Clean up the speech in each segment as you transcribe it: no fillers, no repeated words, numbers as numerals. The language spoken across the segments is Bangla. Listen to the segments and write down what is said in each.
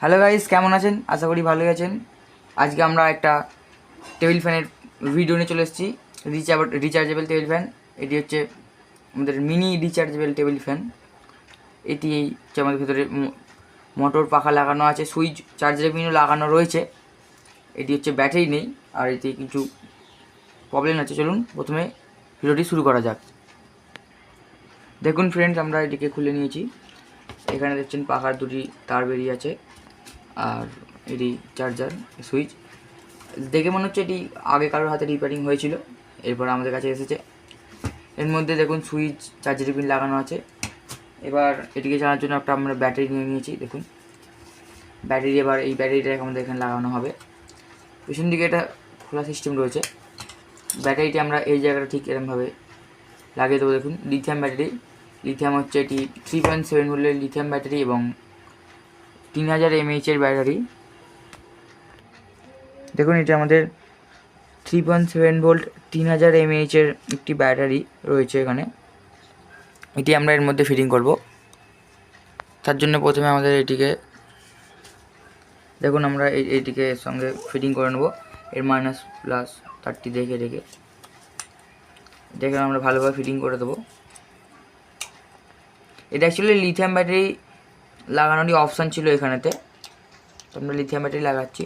হ্যালো গাইস, কেমন আছেন? আশা করি ভালোই আছেন। আজকে আমরা একটা টেবিল ফ্যানের ভিডিও নিয়ে চলে এসেছি। Rechargeable table fan. এটি হচ্ছে আমাদের মিনি রিচার্জেবল টেবিল ফ্যান। এটি হচ্ছে আমাদের ভেতরে মোটর পাখা লাগানো আছে, সুইচ চার্জারের পিনও লাগানো রয়েছে। এটি হচ্ছে ব্যাটারি নেই, আর এতে কিছু প্রবলেম আছে। চলুন প্রথমে ভিডিওটি শুরু করা যাক। দেখুন ফ্রেন্ডস, আমরা এটিকে খুলে নিয়েছি। এখানে দেখছেন পাখার দুটি তার বেরিয়ে আছে, আর এটি চার্জার সুইচ। দেখে মনে হচ্ছে এটি আগে কারোর হাতে রিপেয়ারিং হয়েছিল, এরপর আমাদের কাছে এসেছে। এর মধ্যে দেখুন সুইচ চার্জারের পিন লাগানো আছে। এবার এটিকে চালানোর জন্য একটা আমরা ব্যাটারি নিয়ে নিয়েছি। দেখুন ব্যাটারি, এবার এই ব্যাটারিটা আমাদের এখানে লাগানো হবে। পিছন দিকে এটা খোলা সিস্টেম রয়েছে। ব্যাটারিটি আমরা এই জায়গাটা ঠিক এরকমভাবে লাগিয়ে দেবো। দেখুন লিথিয়াম ব্যাটারি। লিথিয়াম হচ্ছে এটি 3.7 ভোল্টের লিথিয়াম ব্যাটারি এবং 3000 mAh এর ব্যাটারি। দেখুন এটা আমাদের 3.7 ভোল্ট 3000 mAh এর একটি ব্যাটারি রয়েছে এখানে। এটি আমরা এর মধ্যে ফিটিং করব। তার জন্য প্রথমে আমাদের এটিকে দেখুন আমরা এইটিকে এর সঙ্গে ফিটিং করে নেব। এর মাইনাস প্লাস তারটি দেখে আমরা ভালোভাবে ফিটিং করে দেবো। এটা অ্যাকচুয়ালি লিথিয়াম ব্যাটারি লাগানোরই অপশান ছিল এখানেতে, তো আমরা লিথিয়াম ব্যাটারি লাগাচ্ছি।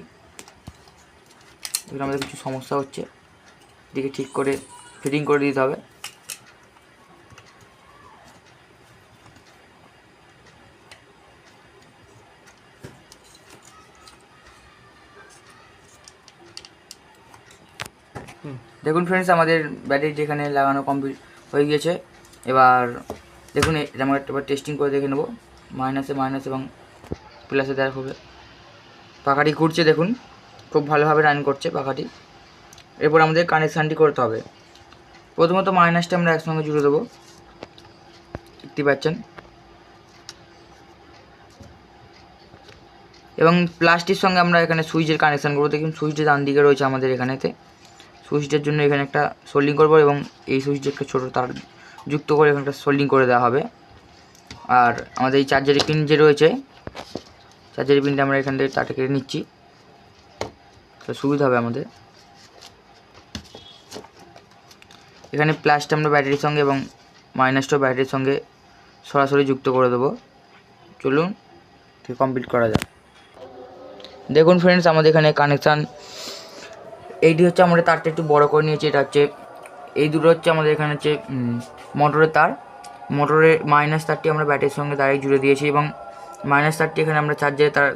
এখানে আমাদের কিছু সমস্যা হচ্ছে, এদিকে ঠিক করে ফিটিং করে দিতে হবে। দেখুন ফ্রেন্ডস, আমাদের ব্যাটারিটি এখানে লাগানো কমপ্লিট হয়ে গিয়েছে। এবার দেখুন এটা আমরা একবার টেস্টিং করে দেখে নেব। মাইনাসে মাইনাস এবং প্লাসে দেখাবে। পাখাটি ঘুরছে, দেখুন খুব ভালোভাবে রান করছে পাখাটি। এরপর আমাদের কানেকশানটি করতে হবে। প্রথমত মাইনাসটা আমরা একসঙ্গে জুড়ে দেবো, দেখতে পাচ্ছেন, এবং প্লাসটির সঙ্গে আমরা এখানে সুইচের কানেকশান করবো। দেখুন সুইচটা ডান দিকে রয়েছে আমাদের এখানেতে। সুইচটার জন্য এখানে একটা সোল্ডিং করবো এবং এই সুইচে একটা ছোটো তার যুক্ত করে এখানে একটা সোল্ডিং করে দেওয়া হবে। আর আমাদের এই চার্জারের পিন যে রয়েছে, চার্জারের পিনটা আমরা এখান থেকে তারটা কেটে নিচ্ছি, তো সুবিধা হবে আমাদের। এখানে প্লাসটা আমরা ব্যাটারির সঙ্গে এবং মাইনাসটাও ব্যাটারির সঙ্গে সরাসরি যুক্ত করে দেবো। চলুন কমপ্লিট করা যাক। দেখুন ফ্রেন্ডস, আমাদের এখানে কানেকশান এইটি হচ্ছে। আমরা তারটা একটু বড় করে নিয়েছি। এটা হচ্ছে এই দুটো হচ্ছে আমাদের এখানে হচ্ছে মোটরের তার। মোটরের মাইনাস তারটি আমরা ব্যাটারির সঙ্গে ডাইরেক্ট জুড়ে দিয়েছি এবং মাইনাস তারটি এখানে আমরা চার্জারে তার